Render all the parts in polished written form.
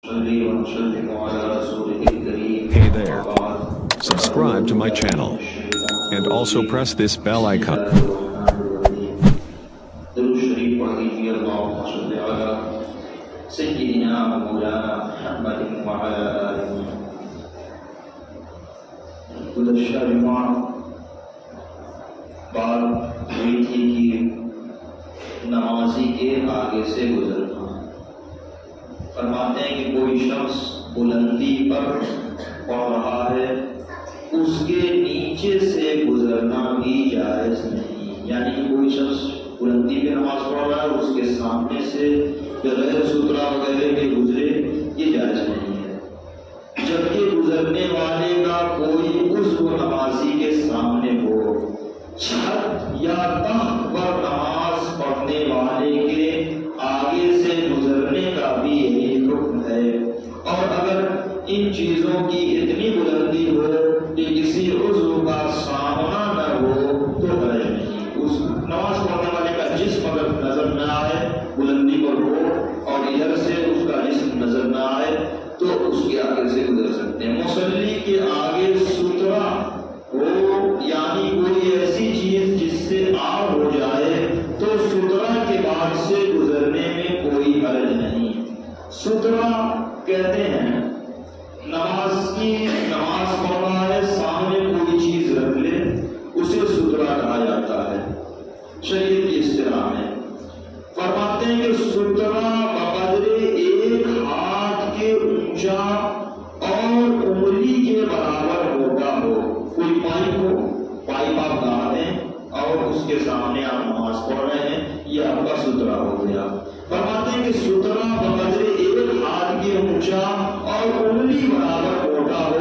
Hey there. Subscribe to my channel. And also press this bell icon. बात हुई थी कि नमाजी के आगे से गुजरना। फरमाते हैं कि कोई शख्स बुलंदी पर पढ़ रहा है, उसके नीचे से गुजरना भी जायज नहीं। यानी कि कोई शख्स बुलंदी पे नमाज पढ़ रहा है, उसके सामने से गैर सुतरा वगैरह के गुजरे, ये जायज नहीं है। जबकि गुजरने वाले का कोई उज़्व नमाजी के सामने हो, छत या तख्त पर नमाज पढ़ने वाले के आगे से गुजरने का भी यही हुक्म है। और अगर इन चीजों की इतनी बुलंदी हो कि किसी उज़्व का सामना न हो तो हर्ज नहीं। उस नमाज पढ़ने वाले का जिस्म अगर नजर न आए, बुलंदी पर हो और इधर से उसका जिस्म नजर न आए, तो उसके आगे से गुजर सकते हैं। मुसल्ली के आगे सुतरा हो, यानी कोई ऐसी चीज जिससे आग हो जाए, तो सुतरा के बाद से गुजरने में कोई हर्ज नहीं। सुतरा कहते हैं नमाज पढ़ रहा है, सामने कोई चीज रख ले, उसे सुतरा कहा जाता है शरीयत की इस्तिलाह में। फरमाते हैं कि सुतरा बकदरे एक हाथ के ऊंचा और उंगली के बराबर होता हो। कोई पाइप आप गाड़ दें और उसके सामने आप नमाज पढ़ रहे हैं, ये आपका सुतरा हो गया। फरमाते हैं कि सुतरा बकदरे एक हाथ के ऊंचा और उंगली बराबर मोटा हो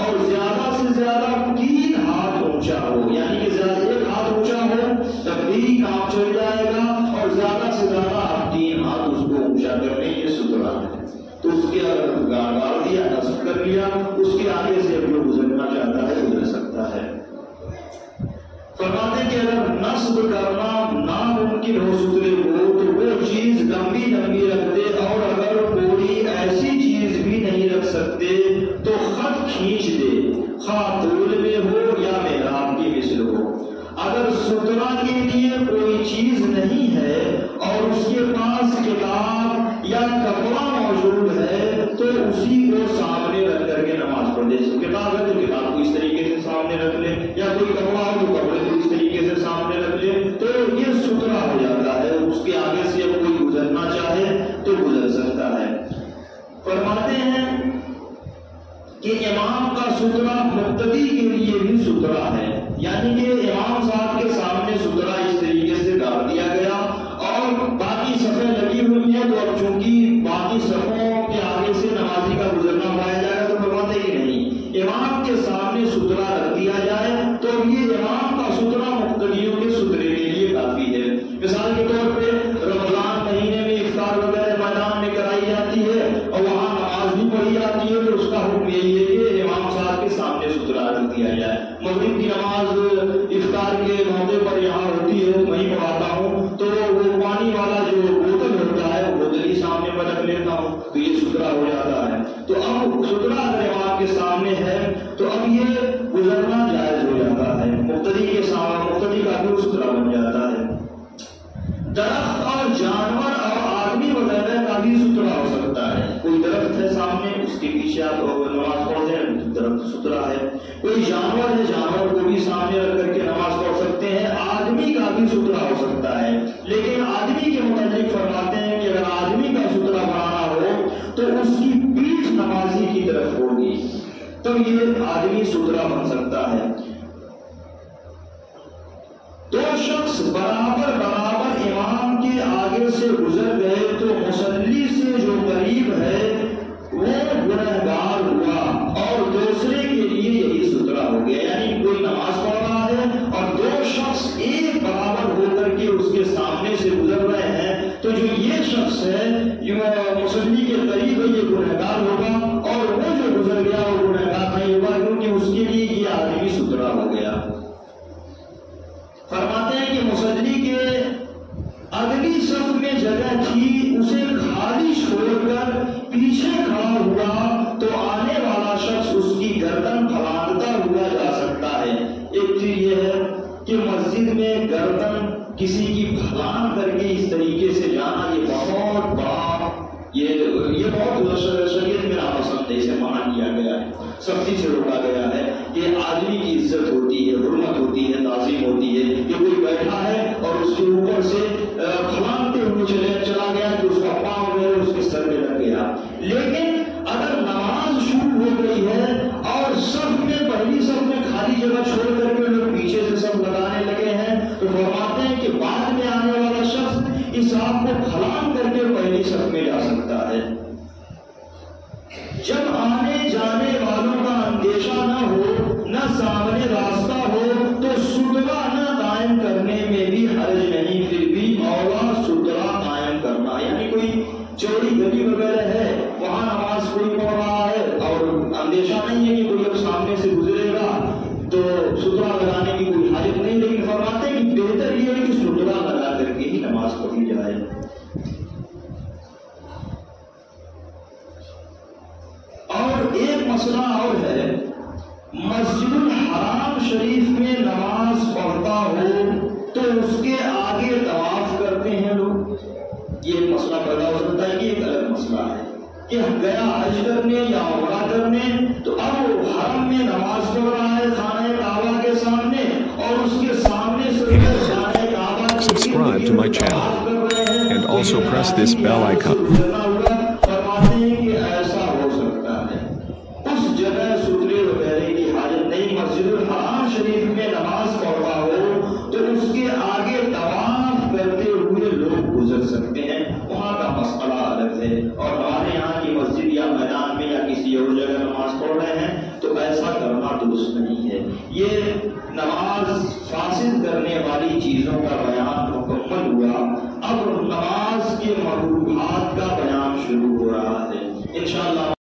और ज्यादा से ज्यादा 3 हाथ ऊंचा हो। यानी कि ज्यादा 1 हाथ ऊंचा हो तब भी काम चल जाएगा, और ज्यादा से ज्यादा आप 3 हाथ उसको ऊंचा कर लें, ये सुतरा है। तो उसके अगर गाड़ दिया, नस्ब कर लिया, उसके आगे से जो गुजरना चाहता है गुजर सकता है। फरमाते कि अगर नस्ब करना नामुमकिन हो सुतरे को, तो वो चीज लंबी रख दे, और अगर कोई ऐसी चीज भी नहीं रख सकते तो खत खींच दे, खातूल में हो या मेहराब की मिसल हो। अगर सुतरा के लिए कोई चीज नहीं है और उसके पास किताब या कपड़ा मौजूद है, तो उसी को सामने रख करके नमाज पढ़ दे। किताब है तो किताब को इस तरीके से सामने रख ले, या कोई कपड़ा हो तो कपड़े को इस तरीके से सामने रख ले, तो ये सुतरा हो जाता है। उसके आगे से अब कोई गुजरना चाहे तो गुजर सकता है। फरमाते हैं कि इमाम का सुतरा मुक्तदी के लिए भी सुतरा है। यानी कि इमाम साहब के सामने सुतरा इस तरीके से डाल दिया गया और बाकी सफ़ें लगी हुई है, तो अब चूंकि बाकी सफ़ों के आगे से नमाजी का गुजरना पाया जाएगा, तो फरमाते कि नहीं, इमाम के सामने सुतरा रख दिया जाए, तो ये इमाम का सुतरा मुक्तदियों के सुतरे के लिए काफी है। मिसाल के तौर पे रमजान महीने में इफ्तार वगैरह मैदान में कराई जाती है और वहाँ नमाज भी पढ़ी जाती है, तो उसका हुक्म यही है कि इमाम साहब के सामने सुतरा रख दिया जाए। मगरिब की नमाज इफ्तार के मौके पर यहाँ होती है, वहीं पढ़ाता हूँ, तो वो पानी वाला जो बोतल होता है, वो बोतल ही सामने पर रख लेता हूँ, तो ये सुतरा हो जाता है। तो अब सुतरा अगर इमाम के सामने है तो अब ये गुजरना जायज हो जाता है। मुक्तदी के सामने मुक्तदी का भी सुतरा बन जाता है। दरख्त और जानवर और आदमी वगैरह का भी सुतरा हो सकता है। कोई दरख्त है सामने, उसके पीछे आप नमाज पढ़ते हैं, दरख्त सुतरा है। कोई जानवर है, जानवर को भी सामने रख करके नमाज पढ़ सकते हैं। आदमी का भी सुतरा हो सकता है, लेकिन आदमी के मुताबिक फरमाते हैं कि अगर आदमी का सुतरा बनाना हो तो उसकी पीठ नमाजी की तरफ होगी, तो ये आदमी सुतरा बन सकता है। 2 शख्स बराबर इमाम के आगे से गुजर गए, तो मुसल्ली से जो करीब है वो गुनहगार हुआ और दूसरे के लिए यही सुतरा हो गया। यानी कोई नमाज पढ़ रहा है और 2 शख्स एक बराबर होकर के उसके सामने से गुजर रहे हैं, तो जो ये शख्स है जो मुसल्ली के करीब है, ये गुनहगार होगा, और वो जो गुजर गया वो गुनहगार नहीं होगा, क्योंकि उसके लिए ये आदमी सुतरा हो गया। फरमाते हैं कि मुसल्ली के अगली सफ में जगह थी, उसे खाली छोड़कर کسی کی پھلان کر کے اس طریقے سے جانا یہ بہت بڑا، یہ بہت شریعت میں ناپسند ہے، اسے منع کیا گیا ہے، سختی سے روکا گیا ہے کہ آدمی کی عزت ہوتی ہے، حرمت ہوتی ہے، تعظیم ہوتی ہے، کہ کوئی بیٹھا ہے اور اس کے اوپر سے پھلانتے ہوئے چلا گیا تو اس کا پاؤں میں اس کے سر میں لگ گیا۔ لیکن اگر نماز شروع ہو گئی ہے اور صف میں پہلی صف میں خالی جگہ چھوڑ کر کے لوگ پیچھے سے سب لگانے لگے ہیں تو فرماتے ہیں کہ بعد میں آنے والا شخص اس آپ کو پھلان کر کے پہلی صف میں جا سکتا ہے۔ جب آنے جانے والوں کا اندیشہ نہ ہو، نہ سامنے راستہ ہو، تو سترا نہ قائم کرنے میں بھی حرج نہیں، پھر بھی اولا سترا قائم کرنا، یعنی کوئی چوری گلی وغیرہ ہے وہاں نماز کوئی پڑھ رہا ہے اور اندیشہ نہیں ہے کہ کوئی اب سامنے سے گزرے گا تو سترا لگانے کی کوئی حاجت نہیں، لیکن فرماتے ہیں کہ بہتر یہ ہے کہ سترا لگا کر کے ہی نماز پڑھی جائے۔ اور ایک مسئلہ اور ہے، مسجد الحرام شریف میں نماز پڑھتا ہو تو اس کے آگے طواف کرتے ہیں لوگ، یہ ایک مسئلہ پیدا ہو سکتا ہے، یہ ایک الگ مسئلہ ہے کہ گیا حج کرنے یا عمرہ کرنے تو اب وہ حرم میں نماز پڑھ رہا ہے خانہ کعبہ کے سامنے اور اس کے سامنے سے خانہ کعبہ Subscribe to my channel and also press this bell icon. فرماتے ہیں کہ ایسا ہو سکتا ہے، اس جگہ سترے وغیرہ کی حاجت نہیں، مسجد الحرام شریف میں نماز پڑھ رہا ہو تو اس کے آگے طواف کرتے ہوئے لوگ گزر سکتے ہیں، وہاں کا مسئلہ الگ ہے۔ اور ہمارے یہاں کی مسجد یا میدان میں یا کسی اور جگہ نماز پڑھ رہے ہیں تو ایسا کرنا درست نہیں ہے۔ یہ نماز فاسد کرنے والی چیزوں کا بیان مکمل ہوا، اب نماز کے مکروہات کا بیان شروع ہو رہا ہے انشاءاللہ۔